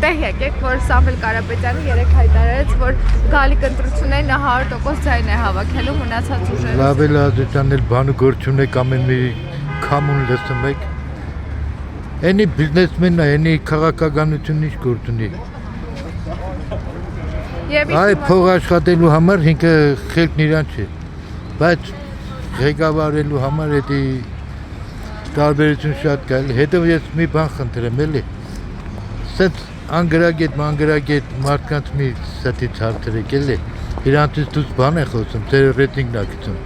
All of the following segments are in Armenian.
Տեղ եկեք, որ Սամվել Կարապետյանը երեք հայտարարեց, որ գալիք ընտրություններին 100% ձայն է հավաքելու մնացած ուժերը։ Լավ է Ազատյանն էլ բանը գործ ունեք ամեն մի կամուն լսում եք։ Էնի բիզնեսմենն է, էնի քաղաքականություն ինչ գործ ունի։ Այ փող աշխատելու համար ինքը խելքն իրան չի, բայց ղեկավարելու համար էդի տարբերություն շատ կա, հետո ես մի բան խնդրեմ էլի։ Սենց անգրագետ մարդկանց մի ստից հարցրեք էլի, իրանցից դուց բան է խոսում, ձեր ռեյտինգն է գցում,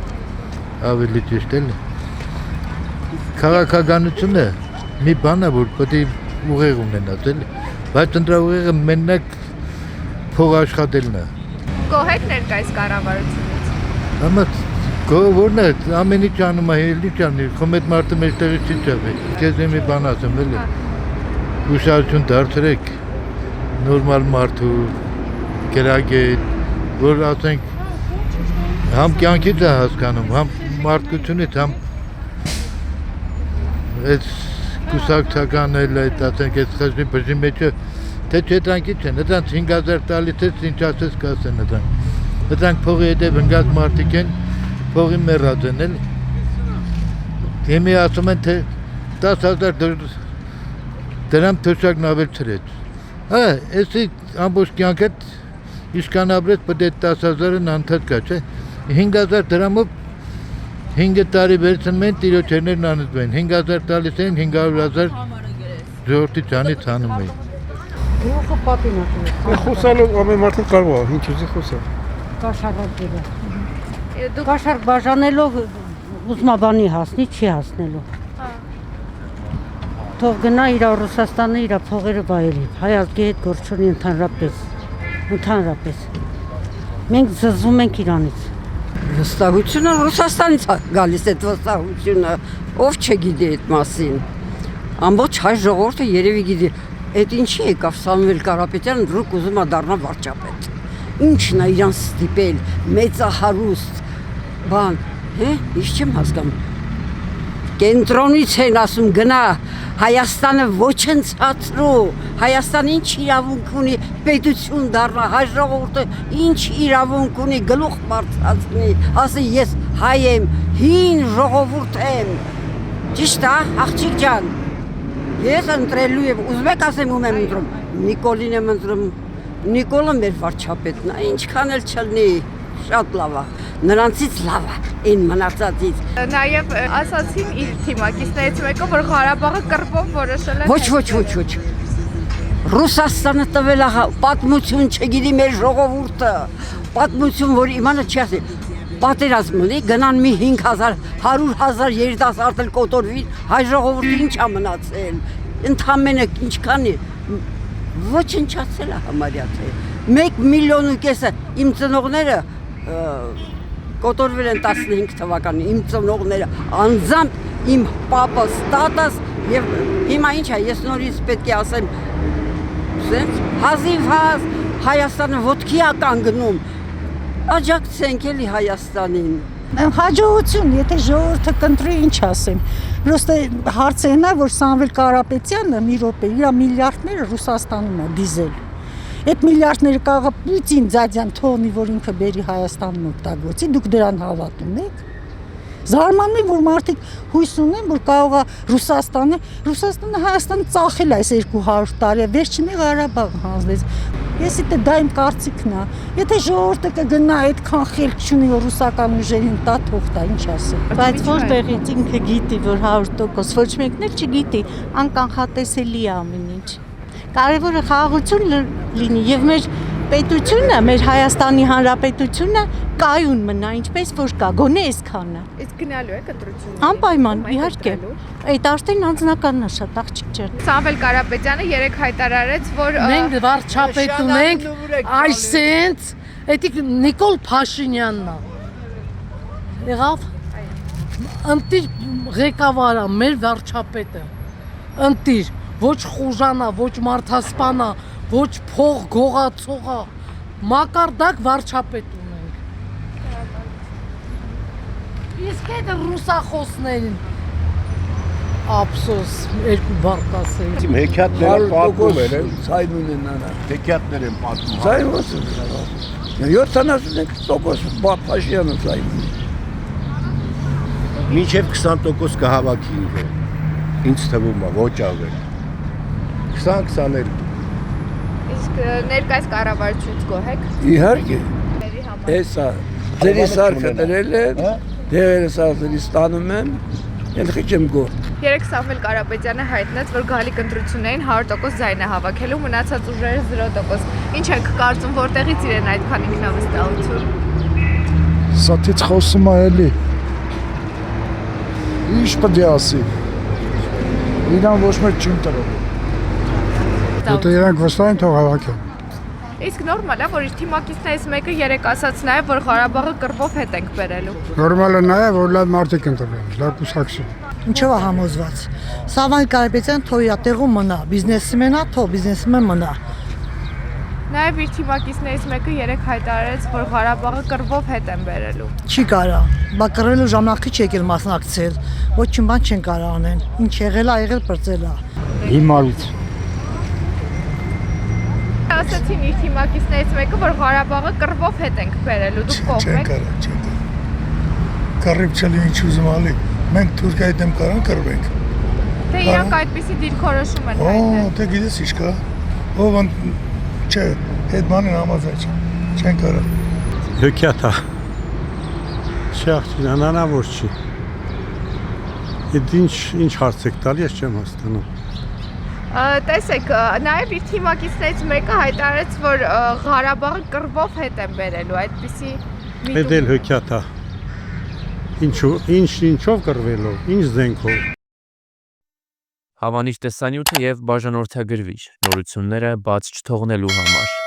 ավելի ճիշտ էլի։ Քաղաքականությունը մի բան է, որ պետք է ուղեղ ունենաս էլի, բայց ընդ ուղեղը մենակ փող աշխատելն է։ Գոհ եք ներկայիս կառավարությունից։ Համա գոհ է, ամեն ինչ անում է, ինչ անի, խոմ այդ մարդը մեջտեղից չի ճավի։ Քեզ մի բան ասեմ էլի։ Ուշադրություն դարձրեք նորմալ մարդու գրագետ, որ ասենք համ կյանքից է հասկանում, համ մարդկությունից, համ այս կուսակցական էլ այդ ասենք այս խժի բժի մեջը թե չէ դրանքի չեն, նրանց 5000 տալիս ես ինչ ասես կասեն նրանք փողի հետև ընկած մարդիկ են, փողի մեռած են էլ հիմի ասում են թե 10000 դրամ թոշակն ավել չրեց։ Էսի ամբողջ կյանքդ իշքան ապրեց պետք է 10000-ն անդադ կա, չէ։ 5000 դրամով 5 տարի վերցնում են տիրոջերներն անցնում են, 5000 տալիս են 500,000 ժողովրդի ճանից հանում էին։ Գյուղը պապին է։ Խոսալով ամեն մարդը կարող է, ինչ ուզի խոսալ։ Կաշառակերը։ Կաշառք բաժանելով ուզմաբանի հասնի, չի հասնելու։ Թող գնա իր Ռուսաստանը իր փողերը վայելի, հայ ազգի հետ գործ ունի ընդհանրապես։ Մենք զզվում ենք Իրանից։ Վստահությունը Ռուսաստանից է գալիս այդ վստահությունը, ով չգիտի այդ մասին։ Ամբողջ հայ ժողովուրդը երևի գիտի, այդ ինչի եկավ Սամվել Կարապետյանը դրուկ ուզում է դառնա վարչապետ։ Ինչն է իրան ստիպել, մեծահարուստ բան, ինչ չեմ հասկանում։ Կենտրոնից են ասում գնա, Հայաստանը ոչնցածրու, Հայաստանը ինչ իրավունք ունի պետություն դառնա, հայ ժողովուրդը ինչ իրավունք ունի գլուխ բարձրացնի, ասի ես հայ եմ, հին ժողովուրդ եմ, ճիշտ է, աղջիկ ջան, ես ընտրելու եմ, ուզում եք ասեմ ում եմ ընտրում, Նիկոլին եմ ընտրում, Նիկոլը մեր վարչապետն է, ինչքան էլ չլնի, շատ լավ է, նրանցից լավ է, այն մնացածից։ Նաև ասացին իր թիմակիցներից մեկը, որ Ղարաբաղը կռվով որոշել է։ Ոչ։ Ռուսաստանը տվել է պատմություն չգիտի մեր ժողովուրդը, պատմություն, որ իմանը չի ասի, պատերազմ ունի, գնան մի 5000, 100,000 երիտասարդ էլ կոտորվին, հայ ժողովուրդը ինչ է մնացել, ընդամենը ինչքան է, ոչնչացել է համարյա թե, 1,5 միլիոն իմ ծնողները կոտորվել են 15 թվականին, իմ ծնողները, անձամբ իմ պապս, տատս և հիմա ինչ է, ես նորից պետք է ասեմ, հազիվ հազ Հայաստանը ոտքի է կանգնում, աջակցենք էլի Հայաստանին։ Հաջողություն, եթե ժողովուրդը կընտրի ինչ ասեմ, պրոստը հարցը նա, որ Սամվել Կարապետյանը մի րոպե իր միլիարդները Ռուսաստանում է դիզել։ Այդ միլիարդները կարող է Պուտին ձադյան թողնի, որ ինքը բերի Հայաստանն օգտագործի, դուք դրան հավատում եք։ Զարմանում եմ, որ մարդիկ հույս ունեն, որ կարող է Ռուսաստանը Հայաստանը ծախել այս 200 տարի, վերջինի Ղարաբաղ հանձնեց։ Ես իդե դա իմ կարծիքն է։ Եթե ժողովուրդը կգնա այդքան խելք չունի, որ ռուսական ուժերին տա թող տա, ինչ ասեմ։ Բայց որտեղից ինքը գիտի, որ 100%, ոչ մեկն էլ չգիտի, անկանխատեսելի է ամեն ինչ։ Կարևորը խաղաղություն լինի եւ մեր պետությունը, մեր Հայաստանի Հանրապետությունը կայուն մնա, ինչպես որ կա, գոնե այսքանը։ Իսկ գնալու եք ընտրություն։ Անպայման, իհարկե։ Այդ արդեն անձնականն է շատ աղջիկ ջան։ Սամվել Կարապետյանը երեք հայտարարեց, որ մենք վարչապետ ունենք, այսենց, էդիկ Նիկոլ Փաշինյանն է։ Եղավ ընտիր ղեկավարը, մեր վարչապետը։ Ընտիր ոչ խուժանա, ոչ մարդասպանա, ոչ փող գողացողա, մակարդակ վարչապետ ունենք։ Իսկ այդ ռուսախոսներին Ափսոս երկու բառ ասեի։ Հեքիաթները պատմում են, Sayın önünden. հեքիաթներ են պատմում։ Sayın olsun. 70% Paşinyan'ın sayın. Մինչև 20% կհավաքի ինքը։ Ինչ թվում է, ոչ ավել։ 20-20-ել։ Իսկ ներկայիս կառավարությունից գոհ եք։ İherki. Ների համար։ Esa. Seni sarkıdırırlar. Devre sarkıdırı istanımım. Elxիճեմ գոր։ Երեք Սամվել Կարապետյանը հայտնեց, որ գալիք ընտրություններին 100% ձայն է հավաքելու, մնացած ուժերը 0%։ Ինչ եք կարծում, որտեղից իրեն այդքան ինքնավստահություն։ Սաթից խոսում է էլի։ Ինչ պետք է ասի։ Իրան ոչ մեկ չի ընտրել։ Եթե իրանք վստահ են, թող հավաքեն։ Իսկ նորմալ է, որ իր թիմակիցներից մեկը երեք ասաց նաև, որ Ղարաբաղը կռվով հետ ենք բերելու։ Նորմալը նա է, որ լավ մարդիկ ընտրեն, լավ կուսակցի։ Ինչով է համոզված։ Սամվել Կարապետյան թող իր տեղում մնա, բիզնեսմենա, թող բիզնեսմեն մնա։ Նաև իր թիմակիցներից մեկը երեք հայտարարեց, որ Ղարաբաղը կռվով հետ են բերելու։ Չի կարա։ Բա կռվելու ժամանակի չի եկել մասնակցել։ Ոչինչ բան չեն կարող անեն։ Ինչ եղել է, եղել բրծել է։ Հիմարից։ Ասացին իր թիմակիցներից մեկը, որ Ղարաբաղը կռվով հետ ենք բերելու, դուք կողմ եք։ Չեն կարիբ չելի ինչ ուզում ալի։ Մենք Թուրքիայի դեմ կարան կռվենք։ Թե իրանք այդպիսի դիրքորոշում են Օ, հայտնել։ դե գիտես ինչ կա։ Ով չէ, այդ բանը համաձայն չեն կարա։ Հեքիաթա։ Շախտին անանավոր չի։ Այդ ինչ հարց եք տալի, ես չեմ հասկանում։ Տեսեք, նաև իր թիմակիցներից մեկը հայտարարեց, որ Ղարաբաղը կռվով հետ են բերելու, այդպիսի Այդ էլ հեքիաթա։ Ինչով կռվելով, ինչ զենքով։ Հավանիչ տեսանյութը եւ բաժանորդագրվիչ նորությունները բաց չթողնելու համար